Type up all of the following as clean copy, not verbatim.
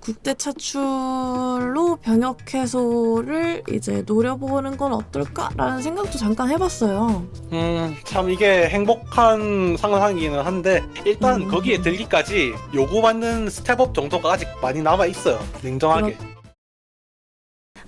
국대 차출로 병역 해소를 이제 노려보는 건 어떨까라는 생각도 잠깐 해봤어요. 참 이게 행복한 상황이기는 한데 일단 거기에 들기까지 요구받는 스텝업 정도가 아직 많이 남아있어요. 냉정하게.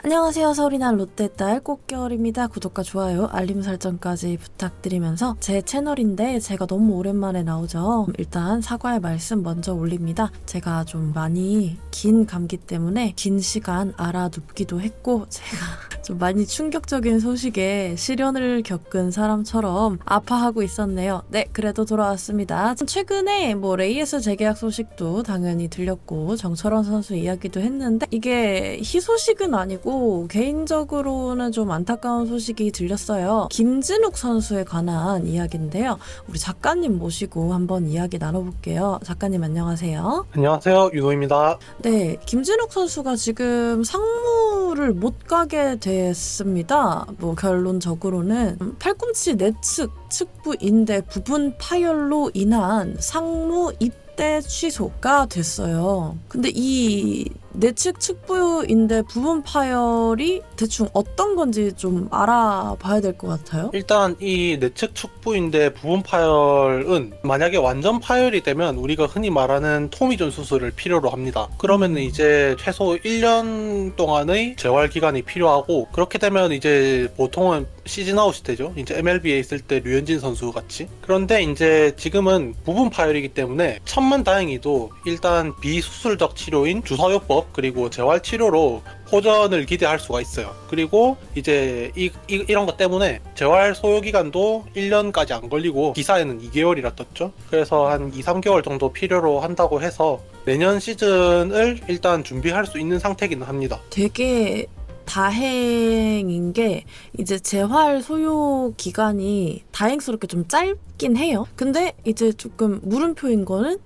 안녕하세요. 서울이난 롯데딸 꽃겨울입니다. 구독과 좋아요, 알림 설정까지 부탁드리면서 제 채널인데 제가 너무 오랜만에 나오죠. 일단 사과의 말씀 먼저 올립니다. 제가 좀 많이 긴 감기 때문에 긴 시간 알아눕기도 했고 제가 좀 많이 충격적인 소식에 시련을 겪은 사람처럼 아파하고 있었네요. 네, 그래도 돌아왔습니다. 최근에 레이에스 재계약 소식도 당연히 들렸고 정철원 선수 이야기도 했는데 이게 희소식은 아니고 개인적으로는 좀 안타까운 소식이 들렸어요. 김진욱 선수에 관한 이야기인데요. 우리 작가님 모시고 한번 이야기 나눠볼게요. 작가님 안녕하세요. 안녕하세요, 윤호입니다. 네, 김진욱 선수가 지금 상무를 못 가게 됐습니다. 결론적으로는 팔꿈치 내측 측부 인대 부분 파열로 인한 상무 입대 취소가 됐어요. 근데 이 내측 측부인대 부분 파열이 대충 어떤 건지 좀 알아봐야 될 것 같아요. 일단 이 내측 축부인대 부분 파열은 만약에 완전 파열이 되면 우리가 흔히 말하는 토미존 수술을 필요로 합니다. 그러면 이제 최소 1년 동안의 재활 기간이 필요하고, 그렇게 되면 이제 보통은 시즌 아웃이 되죠. 이제 MLB에 있을 때 류현진 선수 같이. 그런데 이제 지금은 부분 파열이기 때문에 천만다행히도 일단 비수술적 치료인 주사요법 그리고 재활치료로 호전을 기대할 수가 있어요. 그리고 이제 이런 것 때문에 재활 소요기간도 1년까지 안 걸리고 기사에는 2개월이라 떴죠. 그래서 한 2-3개월 정도 필요로 한다고 해서 내년 시즌을 일단 준비할 수 있는 상태이기는 합니다. 되게 다행인 게 이제 재활 소요 기간이 다행스럽게 좀 짧긴 해요. 근데 이제 조금 물음표인 거는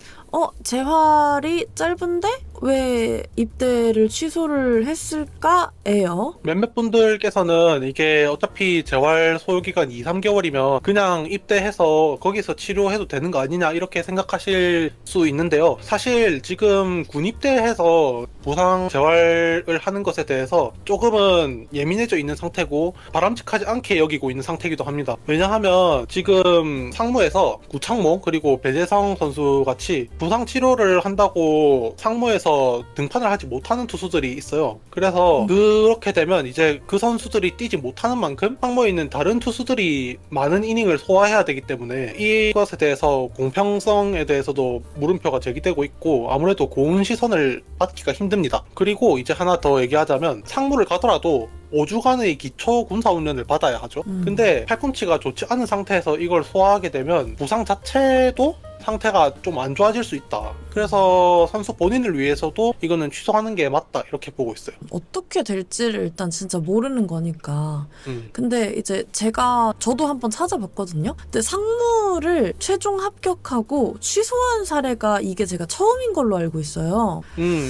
재활이 짧은데 왜 입대를 취소를 했을까예요. 몇몇 분들께서는 이게 어차피 재활 소요기간 2-3개월이면 그냥 입대해서 거기서 치료해도 되는 거 아니냐 이렇게 생각하실 수 있는데요. 사실 지금 군 입대해서 부상 재활을 하는 것에 대해서 조금은 예민해져 있는 상태고 바람직하지 않게 여기고 있는 상태이기도 합니다. 왜냐하면 지금 상무에서 구창모 그리고 배재성 선수 같이 부상 치료를 한다고 상무에서 등판을 하지 못하는 투수들이 있어요. 그래서 그렇게 되면 이제 그 선수들이 뛰지 못하는 만큼 상무에 있는 다른 투수들이 많은 이닝을 소화해야 되기 때문에 이것에 대해서 공평성에 대해서도 물음표가 제기되고 있고 아무래도 고운 시선을 받기가 힘듭니다. 그리고 이제 하나 더 얘기하자면 상무를 가더라도 5주간의 기초 군사훈련을 받아야 하죠. 근데 팔꿈치가 좋지 않은 상태에서 이걸 소화하게 되면 부상 자체도 상태가 좀 안 좋아질 수 있다. 그래서 선수 본인을 위해서도 이거는 취소하는 게 맞다 이렇게 보고 있어요. 어떻게 될지를 일단 진짜 모르는 거니까. 근데 이제 저도 한번 찾아봤거든요. 근데 상무를 최종 합격하고 취소한 사례가 이게 제가 처음인 걸로 알고 있어요.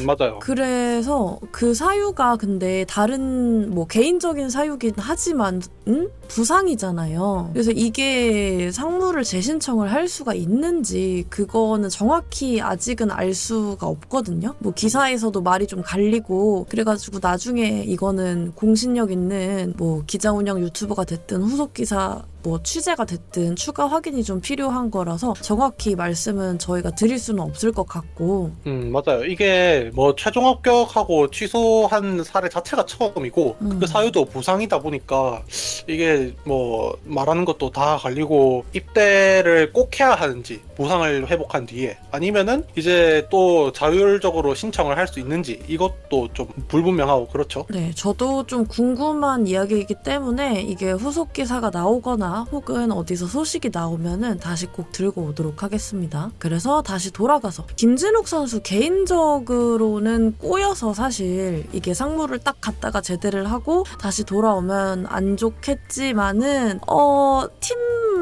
맞아요. 그래서 그 사유가 근데 다른 개인적인 사유긴 하지만 부상이잖아요. 그래서 이게 상무를 재신청을 할 수가 있는지 그거는 정확히 아직은 알 수가 없거든요. 기사에서도 말이 좀 갈리고 그래가지고 나중에 이거는 공신력 있는 기자 운영 유튜버가 됐든 후속 기사 취재가 됐든 추가 확인이 좀 필요한 거라서 정확히 말씀은 저희가 드릴 수는 없을 것 같고. 맞아요. 이게 최종 합격하고 취소한 사례 자체가 처음이고 그 사유도 부상이다 보니까 이게 말하는 것도 다 갈리고 입대를 꼭 해야 하는지 부상을 회복한 뒤에 아니면은 이제 또 자율적으로 신청을 할 수 있는지 이것도 좀 불분명하고 그렇죠. 네, 저도 좀 궁금한 이야기이기 때문에 이게 후속 기사가 나오거나 혹은 어디서 소식이 나오면은 다시 꼭 들고 오도록 하겠습니다. 그래서 다시 돌아가서 김진욱 선수 개인적으로는 꼬여서 사실 이게 상무를 딱 갔다가 제대를 하고 다시 돌아오면 안 좋겠지만은 팀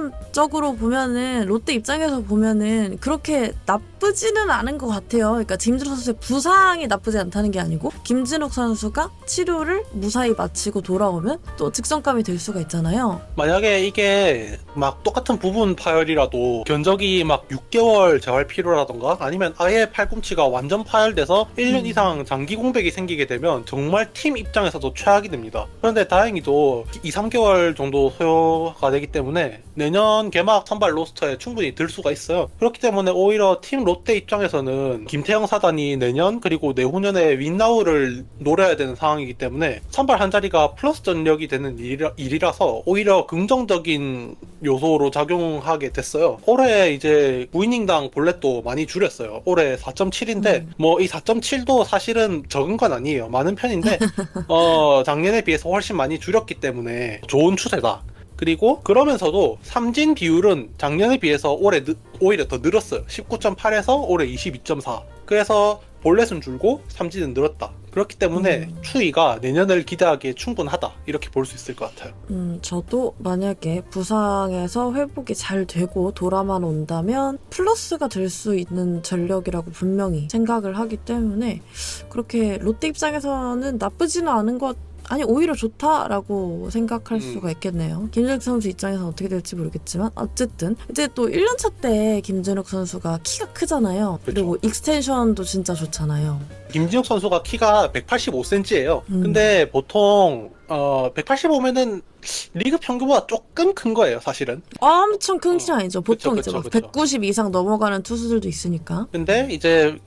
장점적으로 보면은 롯데 입장에서 보면은 그렇게 나쁘지는 않은 것 같아요. 그러니까 김진욱 선수의 부상이 나쁘지 않다는 게 아니고 김진욱 선수가 치료를 무사히 마치고 돌아오면 또 직성감이 될 수가 있잖아요. 만약에 이게 막 똑같은 부분 파열이라도 견적이 막 6개월 재활 필요라던가 아니면 아예 팔꿈치가 완전 파열돼서 1년 이상 장기 공백이 생기게 되면 정말 팀 입장에서도 최악이 됩니다. 그런데 다행히도 2, 3개월 정도 소요가 되기 때문에 내년 개막 선발 로스터에 충분히 들 수가 있어요. 그렇기 때문에 오히려 팀 롯데 입장에서는 김태형 사단이 내년 그리고 내후년에 윈나우를 노려야 되는 상황이기 때문에 선발 한 자리가 플러스 전력이 되는 일이라서 오히려 긍정적인 요소로 작용하게 됐어요. 올해 이제 9이닝당 볼넷도 많이 줄였어요. 올해 4.7인데 뭐 이 4.7도 사실은 적은 건 아니에요. 많은 편인데 작년에 비해서 훨씬 많이 줄였기 때문에 좋은 추세다. 그리고 그러면서도 삼진 비율은 작년에 비해서 올해 오히려 더 늘었어요. 19.8에서 올해 22.4. 그래서 볼넷은 줄고 삼진은 늘었다. 그렇기 때문에 추이가 내년을 기대하기에 충분하다. 이렇게 볼 수 있을 것 같아요. 저도 만약에 부상에서 회복이 잘 되고 돌아만 온다면 플러스가 될 수 있는 전력이라고 분명히 생각을 하기 때문에 그렇게 롯데 입장에서는 나쁘지는 않은 것 아니 오히려 좋다라고 생각할 수가 있겠네요. 김진욱 선수 입장에서는 어떻게 될지 모르겠지만 어쨌든 이제 또 1년차 때 김진욱 선수가 키가 크잖아요. 그쵸. 그리고 익스텐션도 진짜 좋잖아요. 김진욱 선수가 키가 185cm예요. 근데 보통 185면은 리그 평균보다 조금 큰 거예요, 사실은. 엄청 큰 키 아니죠. 보통 그쵸, 이제 막 그쵸. 190 이상 넘어가는 투수들도 있으니까. 근데 이제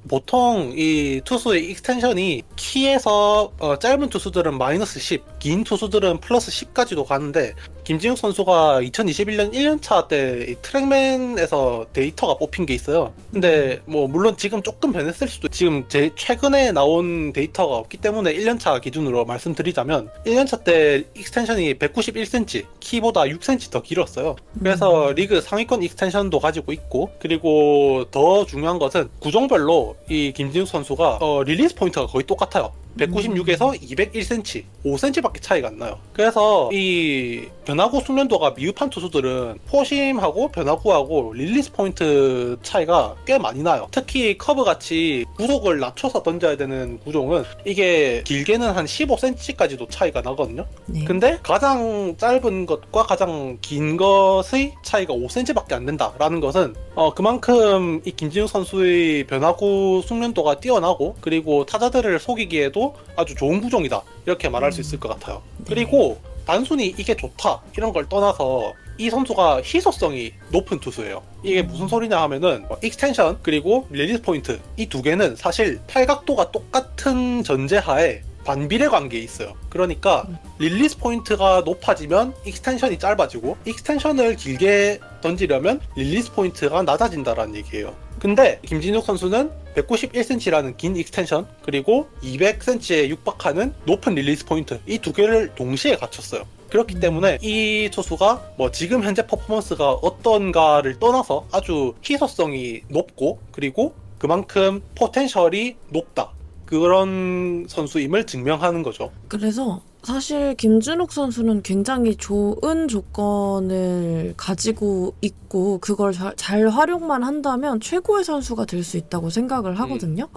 보통 이 투수의 익스텐션이 키에서 짧은 투수들은 마이너스 10, 긴 투수들은 플러스 10까지도 가는데 김진욱 선수가 2021년 1년차 때 트랙맨에서 데이터가 뽑힌 게 있어요. 근데 뭐 물론 지금 조금 변했을 수도 지금 제 최근에 나온 데이터가 없기 때문에 1년차 기준으로 말씀드리자면 1년차 때 익스텐션이 191cm, 키보다 6cm 더 길었어요. 그래서 리그 상위권 익스텐션도 가지고 있고 그리고 더 중요한 것은 구종별로 이 김진욱 선수가 릴리스 포인트가 거의 똑같아요. 196에서 201cm, 5cm밖에 차이가 안 나요. 그래서 이 변화구 숙련도가 미흡한 투수들은 포심하고 변화구하고 릴리스 포인트 차이가 꽤 많이 나요. 특히 커브같이 구속을 낮춰서 던져야 되는 구종은 이게 길게는 한 15cm까지도 차이가 나거든요. 네. 근데 가장 짧은 것과 가장 긴 것의 차이가 5cm밖에 안 된다라는 것은 그만큼 이 김진욱 선수의 변화구 숙련도가 뛰어나고 그리고 타자들을 속이기에도 아주 좋은 구종이다 이렇게 말할 수 있을 것 같아요. 네. 그리고 단순히 이게 좋다 이런 걸 떠나서 이 선수가 희소성이 높은 투수예요. 이게 무슨 소리냐 하면은 익스텐션 그리고 릴리스 포인트 이 두 개는 사실 팔각도가 똑같은 전제하에 반비례 관계에 있어요. 그러니까 릴리스 포인트가 높아지면 익스텐션이 짧아지고 익스텐션을 길게 던지려면 릴리스 포인트가 낮아진다라는 얘기예요. 근데 김진욱 선수는 191cm라는 긴 익스텐션 그리고 200cm에 육박하는 높은 릴리스 포인트 이 두 개를 동시에 갖췄어요. 그렇기 때문에 이 투수가 뭐 지금 현재 퍼포먼스가 어떤가를 떠나서 아주 희소성이 높고 그리고 그만큼 포텐셜이 높다. 그런 선수임을 증명하는 거죠. 그래서 사실 김준욱 선수는 굉장히 좋은 조건을 가지고 있고 그걸 잘 활용만 한다면 최고의 선수가 될 수 있다고 생각을 하거든요.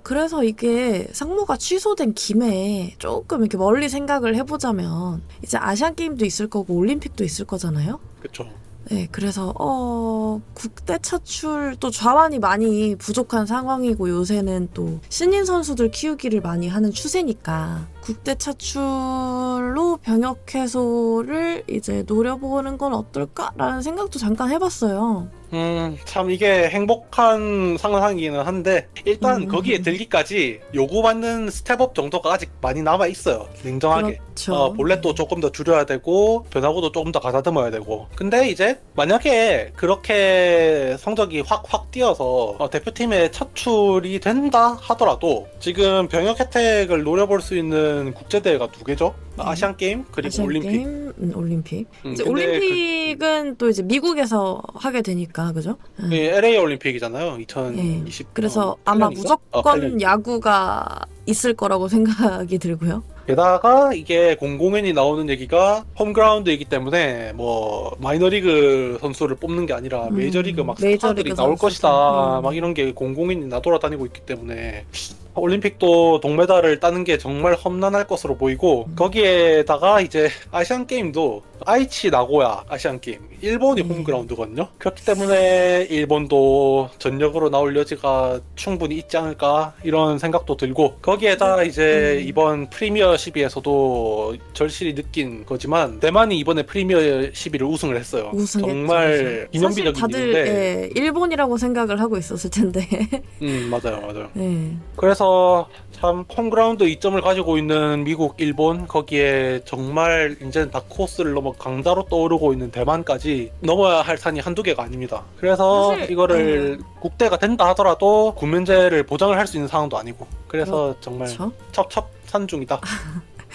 그래서 이게 상무가 취소된 김에 조금 이렇게 멀리 생각을 해보자면 이제 아시안 게임도 있을 거고 올림픽도 있을 거잖아요. 그렇죠. 네, 그래서 국대 차출 또 좌완이 많이 부족한 상황이고 요새는 또 신인 선수들 키우기를 많이 하는 추세니까 국대 차출로 병역 해소를 이제 노려보는 건 어떨까라는 생각도 잠깐 해봤어요. 참 이게 행복한 상황이기는 한데 일단 거기에 들기까지 요구받는 스텝업 정도가 아직 많이 남아 있어요. 냉정하게. 그렇죠. 볼넷도 조금 더 줄여야 되고 변화구도 조금 더 가다듬어야 되고. 근데 이제 만약에 그렇게 성적이 확 뛰어서 대표팀에 차출이 된다 하더라도 지금 병역 혜택을 노려볼 수 있는 국제대회가 두 개죠. 아시안 게임 그리고 아시안 올림픽. 게임, 올림픽. 이제 근데 올림픽은 또 이제 미국에서 하게 되니까 그죠? LA 올림픽이잖아요. 2020. 그래서 아마 8년인가? 무조건 8년. 야구가 있을 거라고 생각이 들고요. 게다가 이게 공공연히 나오는 얘기가 홈그라운드이기 때문에 뭐 마이너리그 선수를 뽑는 게 아니라 메이저리그 막 스타들이 메이저리그 나올 선수들. 것이다 막 이런 게 공공연히 나돌아다니고 있기 때문에 올림픽도 동메달을 따는 게 정말 험난할 것으로 보이고 거기에다가 이제 아시안 게임도 아이치 나고야 아시안 게임 일본이 홈그라운드거든요. 그렇기 때문에 일본도 전력으로 나올 여지가 충분히 있지 않을까 이런 생각도 들고 거기에다 이제 이번 프리미어 12에서도 절실히 느낀 거지만 대만이 이번에 프리미어 12를 우승을 했어요. 우승했죠. 정말 기념비적인 사실 다들 일인데 일본이라고 생각을 하고 있었을 텐데. 맞아요. 네. 그래서 참 홈그라운드 이점을 가지고 있는 미국, 일본 거기에 정말 이제는 다크호스를 넘어 강자로 떠오르고 있는 대만까지 넘어야 할 산이 한두 개가 아닙니다. 그래서 사실, 이거를 국대가 된다 하더라도 군면제를 보장을 할 수 있는 상황도 아니고 그래서 정말 그렇죠. 첩첩산중이다.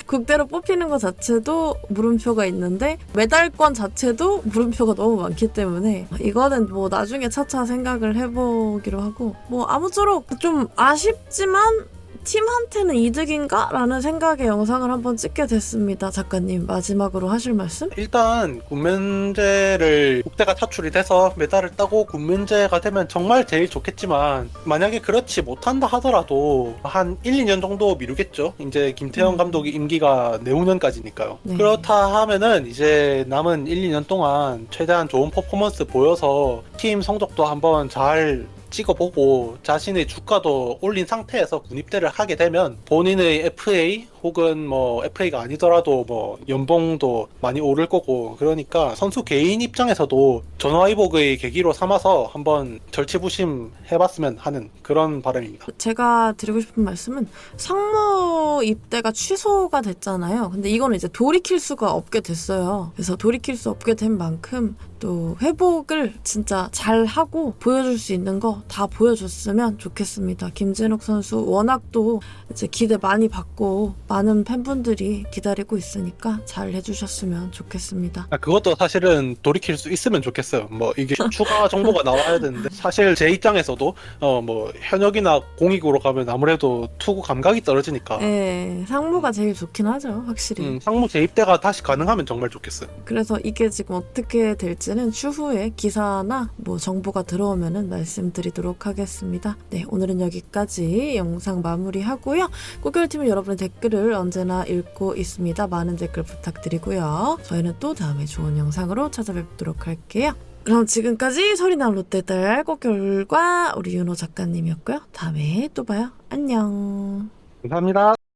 국대로 뽑히는 것 자체도 물음표가 있는데 메달권 자체도 물음표가 너무 많기 때문에 이거는 뭐 나중에 차차 생각을 해보기로 하고 뭐 아무쪼록 좀 아쉽지만 팀한테는 이득인가? 라는 생각의 영상을 한번 찍게 됐습니다. 작가님 마지막으로 하실 말씀? 일단 군면제를 국대가 차출이 돼서 메달을 따고 군면제가 되면 정말 제일 좋겠지만 만약에 그렇지 못한다 하더라도 한 1, 2년 정도 미루겠죠. 이제 김태형 감독이 임기가 내후년까지니까요. 네. 그렇다 하면은 이제 남은 1, 2년 동안 최대한 좋은 퍼포먼스 보여서 팀 성적도 한번 잘 찍어보고 자신의 주가도 올린 상태에서 군입대를 하게 되면 본인의 FA 혹은 뭐 FA가 아니더라도 뭐 연봉도 많이 오를 거고 그러니까 선수 개인 입장에서도 전화위복의 계기로 삼아서 한번 절치부심 해봤으면 하는 그런 바람입니다. 제가 드리고 싶은 말씀은 상무 입대가 취소가 됐잖아요. 근데 이거는 이제 돌이킬 수가 없게 됐어요. 그래서 돌이킬 수 없게 된 만큼 또 회복을 진짜 잘 하고 보여줄 수 있는 거 다 보여줬으면 좋겠습니다. 김진욱 선수 워낙 또 이제 기대 많이 받고 많은 팬분들이 기다리고 있으니까 잘 해주셨으면 좋겠습니다. 그것도 사실은 돌이킬 수 있으면 좋겠어요. 뭐 이게 추가 정보가 나와야 되는데 사실 제 입장에서도 뭐 현역이나 공익으로 가면 아무래도 투구 감각이 떨어지니까 네, 상무가 제일 좋긴 하죠, 확실히. 상무 재입대가 다시 가능하면 정말 좋겠어요. 그래서 이게 지금 어떻게 될지는 추후에 기사나 뭐 정보가 들어오면은 말씀드리도록 하겠습니다. 네, 오늘은 여기까지 영상 마무리하고요. 꽃겨울팀은 여러분의 댓글을 언제나 읽고 있습니다. 많은 댓글 부탁드리고요. 저희는 또 다음에 좋은 영상으로 찾아뵙도록 할게요. 그럼 지금까지 소리나는 롯데들 꽃겨울과 우리 윤호 작가님이었고요. 다음에 또 봐요. 안녕. 감사합니다.